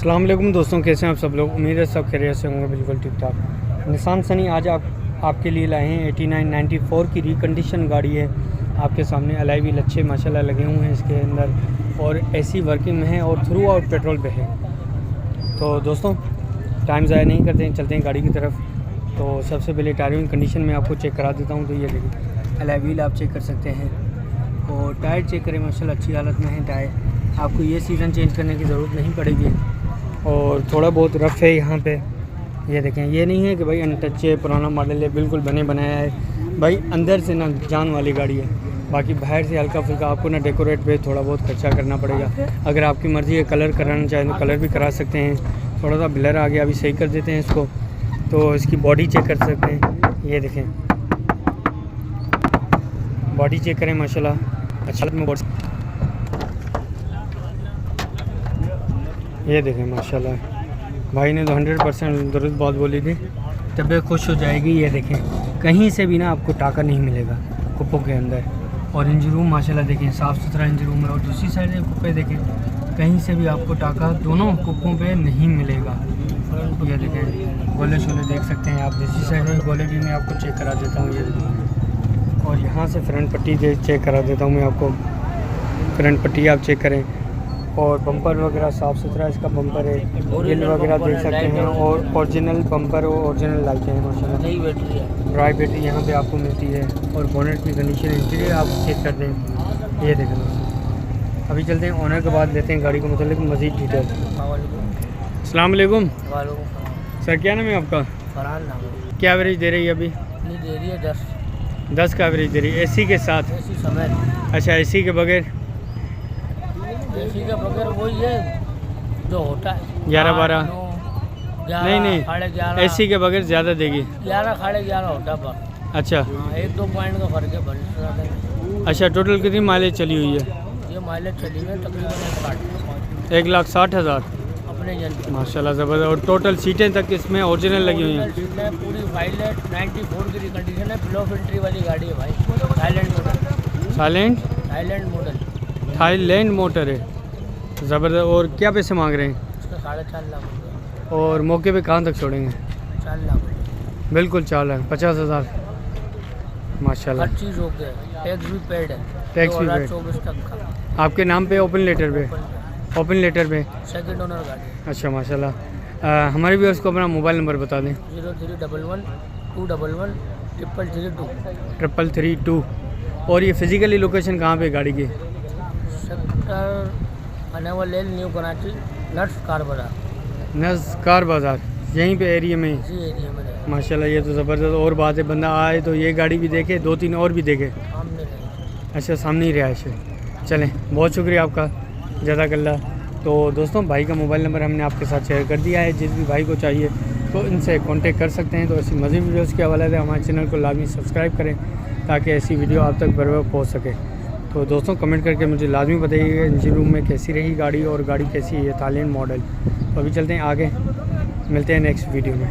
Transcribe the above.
अस्सलाम वालेकुम दोस्तों, कैसे हैं आप सब लोग। उम्मीद है सब खैरियत से होंगे, बिल्कुल ठीक ठाक। निसान सनी आज आपके लिए लाए हैं 8994 की रिकंडीशन गाड़ी है। आपके सामने अलॉय व्हील अच्छे माशाल्लाह लगे हुए हैं इसके अंदर, और एसी वर्किंग में है और थ्रू आउट पेट्रोल पे है। तो दोस्तों टाइम ज़ाया नहीं करते हैं, चलते हैं गाड़ी की तरफ। तो सबसे पहले टायरिंग कंडीशन में आपको चेक करा देता हूँ। तो ये देखिए अलॉय व्हील आप चेक कर सकते हैं, और टायर चेक करें माशाल्लाह अच्छी हालत में है टायर। आपको ये सीज़न चेंज करने की ज़रूरत नहीं पड़ेगी। और थोड़ा बहुत रफ़ है यहाँ पे, ये देखें। ये नहीं है कि भाई अनटच है, पुराना मॉडल है, बिल्कुल बने बनाया है भाई। अंदर से ना जान वाली गाड़ी है। बाकी बाहर से हल्का फुल्का आपको ना डेकोरेट पे थोड़ा बहुत खर्चा करना पड़ेगा। अगर आपकी मर्ज़ी है कलर कराना चाहें तो कलर भी करा सकते हैं। थोड़ा सा ब्लर आ गया, अभी सही कर देते हैं इसको। तो इसकी बॉडी चेक कर सकते हैं, ये देखें बॉडी चेक करें माशाल्लाह अच्छा में बॉडी, ये देखें माशाल्लाह। भाई ने तो 100% दुरुस्त बात बोली थी, तबीयत खुश हो जाएगी। ये देखें कहीं से भी ना आपको टाका नहीं मिलेगा कुप्पों के अंदर। और इंजन रूम माशाल्लाह देखें साफ़ सुथरा इंजन रूम है। और दूसरी साइड से कुप्पे देखें, कहीं से भी आपको टाका दोनों कुप्पों पे नहीं मिलेगा। ये देखें गोले शोले देख सकते हैं आप। दूसरी साइड में गोले भी मैं आपको चेक करा देता हूँ, ये देखें। और यहाँ से फ्रंट पट्टी चेक करा देता हूँ मैं आपको। फ्रंट पट्टी आप चेक करें, और बम्पर वगैरह साफ़ सुथरा इसका बम्पर है। ग्रिल वगैरह देख सकते हैं, और ओरिजिनल बम्पर और ओरिजिनल लाइटें हैं माशाल्लाह। नई बैटरी है, ड्राई बैटरी यहाँ पे आपको मिलती है। और बोनेट की कंडीशन इंटीरियर आप चेक कर दें, ये देखें दोस्तों। अभी चलते हैं ऑनर के बाद लेते हैं गाड़ी को मतलब मज़ीद डिटेल। अस्सलाम वालेकुम सर, क्या नाम है आपका? फरहान नाम है। क्या एवरेज दे रही है अभी? दे रही है 10 का एवरेज दे रही है, एसी के साथ? एसी समेत। अच्छा, एसी के बगैर? एसी का बगैर वही है जो होता है 11-12 नहीं, 11:30 एसी के बगैर ज़्यादा देगी। 11-11:30 होता पर। अच्छा, 1-2 पॉइंट का फर्क है। अच्छा टोटल कितनी माइलेज चली हुई है? ये माइलेज चली है तकरीबन 1,60,000 अपने जन की। माशाल्लाह ज़बरदस्त। और टोटल सीटें तक इसमें ओरिजिनल लगी हुई हैं? पूरी फाइलेट 94 की कंडीशन है। फ्लो फिल्ट्री वाली गाड़ी है भाई। थाईलैंड मोटर है, ज़बरदस्त। और क्या पैसे मांग रहे हैं? इसका 4.5 लाख रुपये। और मौके पे कहाँ तक छोड़ेंगे? 4 लाख। बिल्कुल 4 लाख 50,000 माशाल्लाह। हर चीज़ हो गया, टैक्स भी पेड है। टैक्स भी पेड 2024 तक का आपके नाम पे? ओपन लेटर पे? ओपन लेटर पे, सेकंड ओनर गाड़ी। अच्छा माशाल्लाह। हमारे भी उसको अपना मोबाइल नंबर बता दें। 0311 211 332 332। और ये फिज़िकली लोकेशन कहाँ पे गाड़ी की? सेक्टर अनेवा लेन, न्यू कराची, नट्स कार बाज़ार, यहीं पे एरिया में ही? इसी एरिया में है। माशाल्लाह, ये तो ज़बरदस्त। और बात है, बंदा आए तो ये गाड़ी भी देखे, 2-3 और भी देखे। सामने रहेगी। अच्छा, सामने ही रिहाइश है। चलें, बहुत शुक्रिया आपका, जज़ाकल्लाह। तो दोस्तों भाई का मोबाइल नंबर हमने आपके साथ शेयर कर दिया है। जिस भी भाई को चाहिए तो इनसे कांटेक्ट कर सकते हैं। तो ऐसी मज़ीद वीडियोज़ के हवाले से हमारे चैनल को लाजमी सब्सक्राइब करें, ताकि ऐसी वीडियो आप तक बर वक्त पहुँच सके। तो दोस्तों कमेंट करके मुझे लाजमी बताइएगा इंजन रूम में कैसी रही गाड़ी, और गाड़ी कैसी है थाईलैंड मॉडल। तो अभी चलते हैं आगे, मिलते हैं नेक्स्ट वीडियो में।